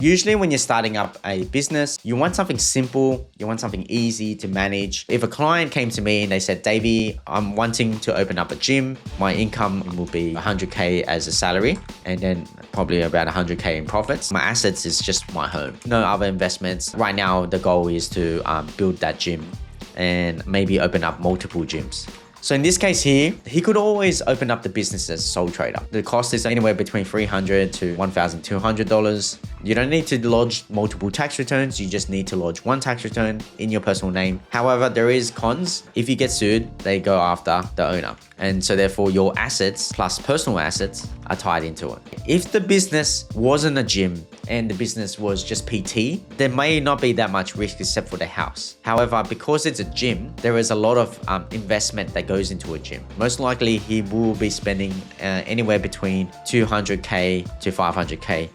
Usually when you're starting up a business, you want something simple, you want something easy to manage. If a client came to me and they said, Davie, I'm wanting to open up a gym. My income will be 100K as a salary and then probably about 100K in profits. My assets is just my home, no other investments. Right now, the goal is to build that gym and maybe open up multiple gyms. So in this case here, he could always open up the business as a sole trader. The cost is anywhere between $300 to $1,200. You don't need to lodge multiple tax returns. You just need to lodge one tax return in your personal name. However, there is cons. If you get sued, they go after the owner. And so therefore your assets plus personal assets are tied into it. If the business wasn't a gym and the business was just PT, there may not be that much risk except for the house. However, because it's a gym, there is a lot of investment that goes into a gym. Most likely he will be spending anywhere between 200K to 500K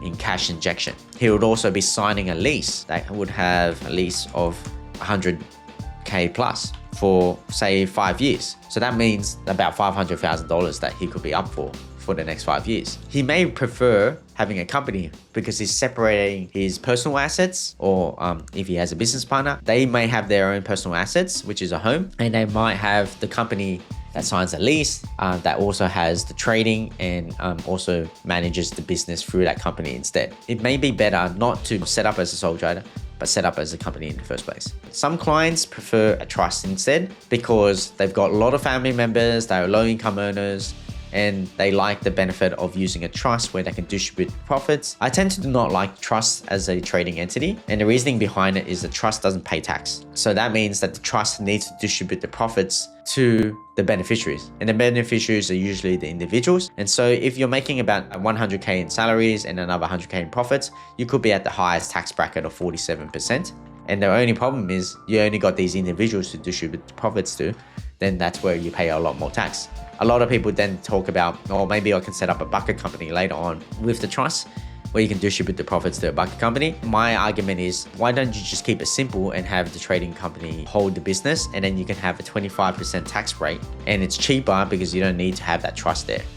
in cash injection. He would also be signing a lease that would have a lease of 100K plus for say 5 years. So that means about $500,000 that he could be up for the next 5 years. He may prefer having a company because he's separating his personal assets, or if he has a business partner, they may have their own personal assets, which is a home, and they might have the company that signs a lease that also has the trading and also manages the business through that company instead. It may be better not to set up as a sole trader, but set up as a company in the first place. Some clients prefer a trust instead because they've got a lot of family members, they're low income earners, and they like the benefit of using a trust where they can distribute profits. I tend to not like trust as a trading entity, and the reasoning behind it is the trust doesn't pay tax. So that means that the trust needs to distribute the profits to the beneficiaries, and the beneficiaries are usually the individuals. And so if you're making about 100K in salaries and another 100K in profits, you could be at the highest tax bracket of 47%. And the only problem is you only got these individuals to distribute the profits to, then that's where you pay a lot more tax. A lot of people then talk about, oh, maybe I can set up a bucket company later on with the trust where you can distribute the profits to a bucket company. My argument is, why don't you just keep it simple and have the trading company hold the business, and then you can have a 25% tax rate, and it's cheaper because you don't need to have that trust there.